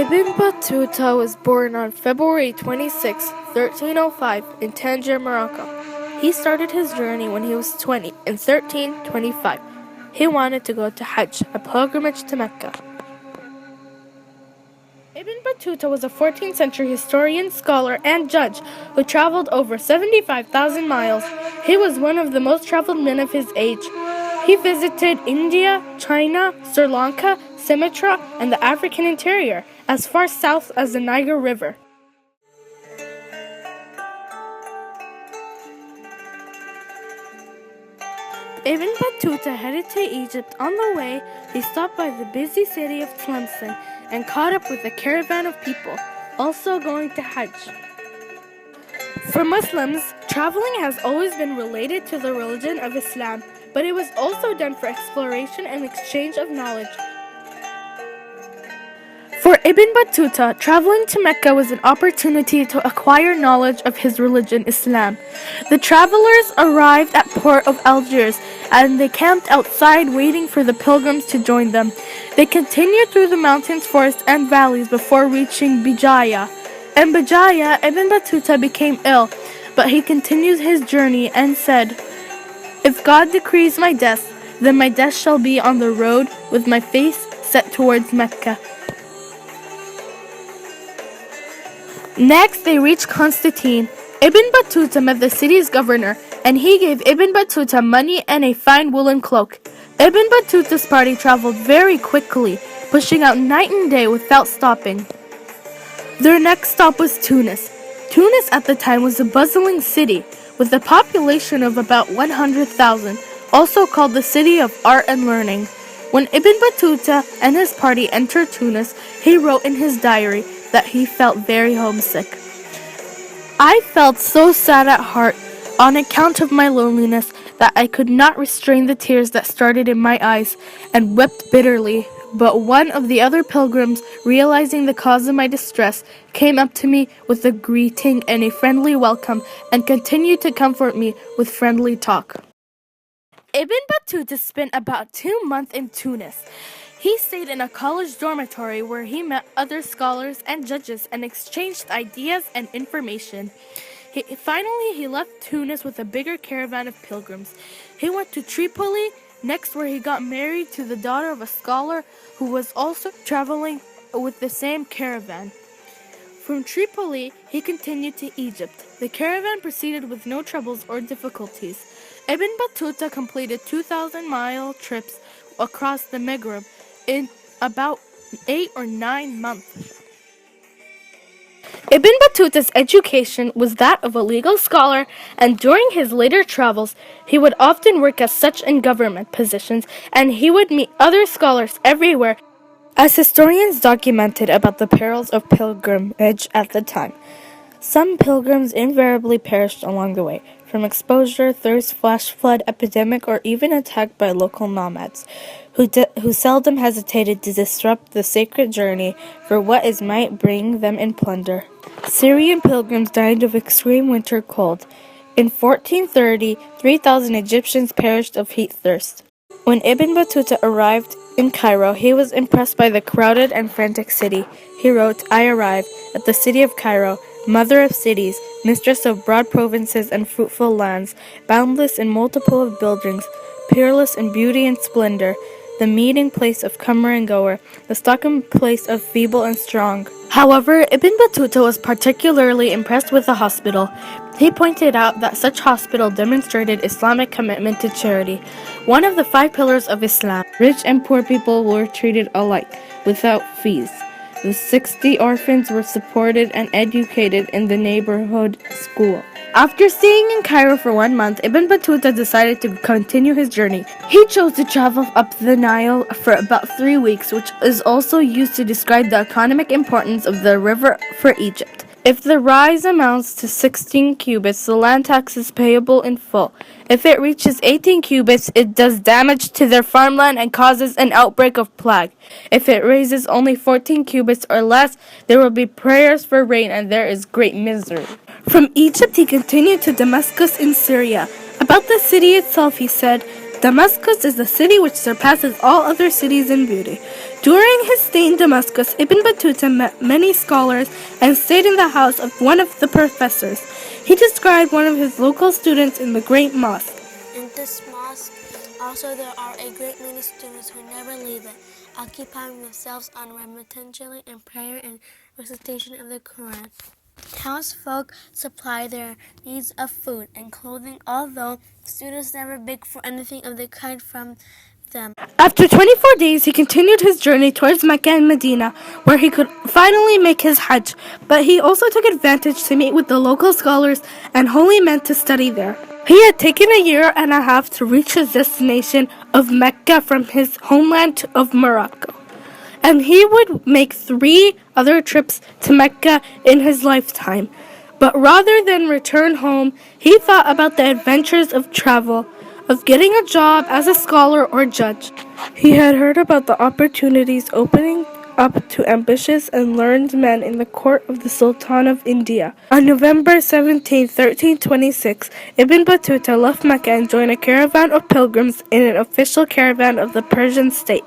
Ibn Battuta was born on February 26, 1305 in Tangier, Morocco. He started his journey when he was 20 in 1325. He wanted to go to Hajj, a pilgrimage to Mecca. Ibn Battuta was a 14th century historian, scholar, and judge who traveled over 75,000 miles. He was one of the most traveled men of his age. He visited India, China, Sri Lanka, Sumatra, and the African interior, as far south as the Niger River. Ibn Battuta headed to Egypt. On the way, he stopped by the busy city of Tlemcen and caught up with a caravan of people, also going to Hajj. For Muslims, traveling has always been related to the religion of Islam, but it was also done for exploration and exchange of knowledge. For Ibn Battuta, traveling to Mecca was an opportunity to acquire knowledge of his religion, Islam. The travelers arrived at port of Algiers, and they camped outside waiting for the pilgrims to join them. They continued through the mountains, forests, and valleys before reaching Bijaya. In Bijaya, Ibn Battuta became ill, but he continued his journey and said, "If God decrees my death, then my death shall be on the road with my face set towards Mecca." Next, they reached Constantine. Ibn Battuta met the city's governor, and he gave Ibn Battuta money and a fine woolen cloak. Ibn Battuta's party traveled very quickly, pushing out night and day without stopping. Their next stop was Tunis. Tunis at the time was a bustling city, with a population of about 100,000, also called the city of art and learning. When Ibn Battuta and his party entered Tunis, he wrote in his diary that he felt very homesick. "I felt so sad at heart on account of my loneliness that I could not restrain the tears that started in my eyes, and wept bitterly. But one of the other pilgrims, realizing the cause of my distress, came up to me with a greeting and a friendly welcome, and continued to comfort me with friendly talk." Ibn Battuta spent about 2 months in Tunis. He stayed in a college dormitory where he met other scholars and judges and exchanged ideas and information. Finally, he left Tunis with a bigger caravan of pilgrims. He went to Tripoli, next where he got married to the daughter of a scholar who was also traveling with the same caravan. From Tripoli, he continued to Egypt. The caravan proceeded with no troubles or difficulties. Ibn Battuta completed 2,000-mile trips across the Maghreb in about 8 or 9 months. Ibn Battuta's education was that of a legal scholar, and during his later travels, he would often work as such in government positions, and he would meet other scholars everywhere, as historians documented about the perils of pilgrimage at the time. Some pilgrims invariably perished along the way, from exposure, thirst, flash flood, epidemic, or even attacked by local nomads, who seldom hesitated to disrupt the sacred journey for what it might bring them in plunder. Syrian pilgrims died of extreme winter cold. In 1430, 3,000 Egyptians perished of heat thirst. When Ibn Battuta arrived in Cairo, he was impressed by the crowded and frantic city. He wrote, "I arrived at the city of Cairo, mother of cities, mistress of broad provinces and fruitful lands, boundless in multiple of buildings, peerless in beauty and splendor, the meeting place of comer and goer, the stopping place of feeble and strong." However, Ibn Battuta was particularly impressed with the hospital. He pointed out that such hospital demonstrated Islamic commitment to charity, one of the 5 pillars of Islam. Rich and poor people were treated alike, without fees. The 60 orphans were supported and educated in the neighborhood school. After staying in Cairo for 1 month, Ibn Battuta decided to continue his journey. He chose to travel up the Nile for about 3 weeks, which is also used to describe the economic importance of the river for Egypt. If the rise amounts to 16 cubits, the land tax is payable in full. If it reaches 18 cubits, it does damage to their farmland and causes an outbreak of plague. If it raises only 14 cubits or less, there will be prayers for rain and there is great misery. From Egypt, he continued to Damascus in Syria. About the city itself, he said, Damascus is the city which surpasses all other cities in beauty. During his stay in Damascus, Ibn Battuta met many scholars and stayed in the house of one of the professors. He described one of his local students in the great mosque. In this mosque, also there are a great many students who never leave it, occupying themselves unremittingly in prayer and recitation of the Quran. Townsfolk supply their needs of food and clothing, although students never beg for anything of the kind from them. After 24 days, he continued his journey towards Mecca and Medina, where he could finally make his Hajj, but he also took advantage to meet with the local scholars and holy men to study there. He had taken a year and a half to reach his destination of Mecca from his homeland of Morocco, and he would make 3 other trips to Mecca in his lifetime. But rather than return home, he thought about the adventures of travel, of getting a job as a scholar or judge. He had heard about the opportunities opening up to ambitious and learned men in the court of the Sultan of India. On November 17, 1326, Ibn Battuta left Mecca and joined a caravan of pilgrims in an official caravan of the Persian state.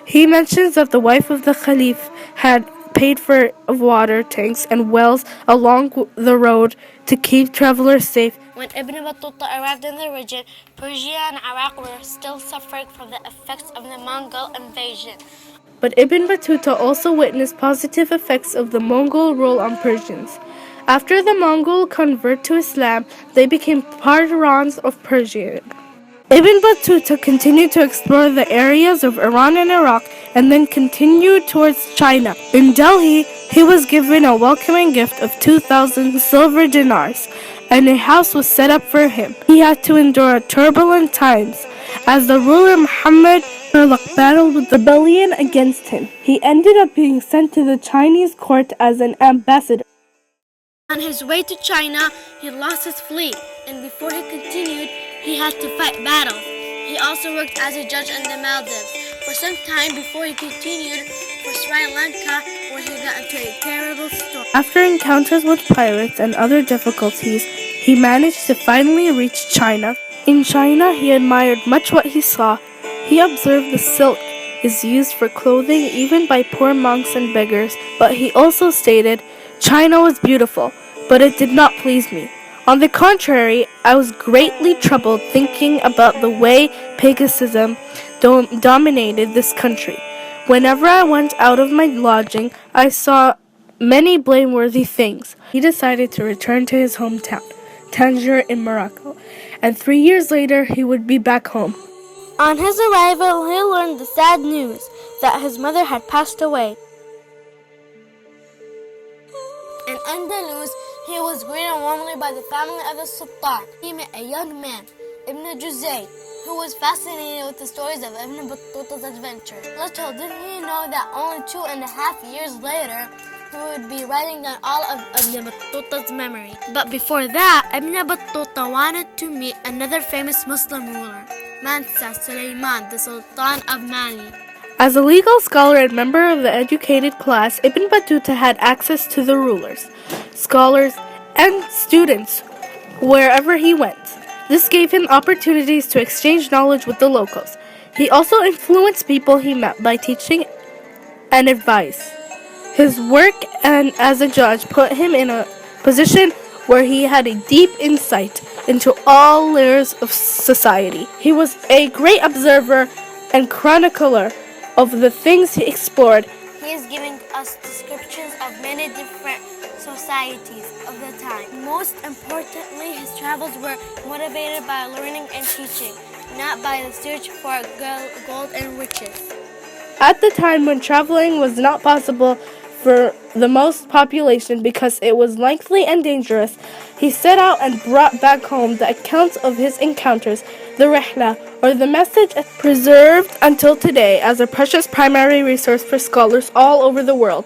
He mentions that the wife of the Caliph had paid for water tanks and wells along the road to keep travelers safe. When Ibn Battuta arrived in the region, Persia and Iraq were still suffering from the effects of the Mongol invasion. But Ibn Battuta also witnessed positive effects of the Mongol rule on Persians. After the Mongol convert to Islam, they became Parthans of Persia. Ibn Battuta continued to explore the areas of Iran and Iraq and then continued towards China. In Delhi, he was given a welcoming gift of 2,000 silver dinars, and a house was set up for him. He had to endure turbulent times as the ruler Muhammad battled with rebellion against him. He ended up being sent to the Chinese court as an ambassador. On his way to China, he lost his fleet, and before he continued, he had to fight battles. He also worked as a judge in the Maldives for some time before he continued for Sri Lanka, where he got into a terrible storm. After encounters with pirates and other difficulties, he managed to finally reach China. In China, he admired much what he saw. He observed the silk is used for clothing even by poor monks and beggars, but he also stated, "China was beautiful, but it did not please me. On the contrary, I was greatly troubled thinking about the way paganism dominated this country. Whenever I went out of my lodging, I saw many blameworthy things." He decided to return to his hometown, Tangier in Morocco, and 3 years later he would be back home. On his arrival, he learned the sad news that his mother had passed away. In Andalus, he was greeted warmly by the family of the Sultan. He met a young man, Ibn Juzay, who was fascinated with the stories of Ibn Battuta's adventure. Little did he know that only 2.5 years later, he would be writing down all of Ibn Battuta's memory. But before that, Ibn Battuta wanted to meet another famous Muslim ruler, Mansa Suleiman, the Sultan of Mali. As a legal scholar and member of the educated class, Ibn Battuta had access to the rulers, scholars, and students wherever he went. This gave him opportunities to exchange knowledge with the locals. He also influenced people he met by teaching and advice. His work and as a judge put him in a position where he had a deep insight into all layers of society. He was a great observer and chronicler of the things he explored. He is giving us descriptions of many different societies of the time. Most importantly, his travels were motivated by learning and teaching, not by the search for gold and riches. At the time when traveling was not possible for the most population because it was lengthy and dangerous, he set out and brought back home the accounts of his encounters, the rihla, or the message, preserved until today as a precious primary resource for scholars all over the world.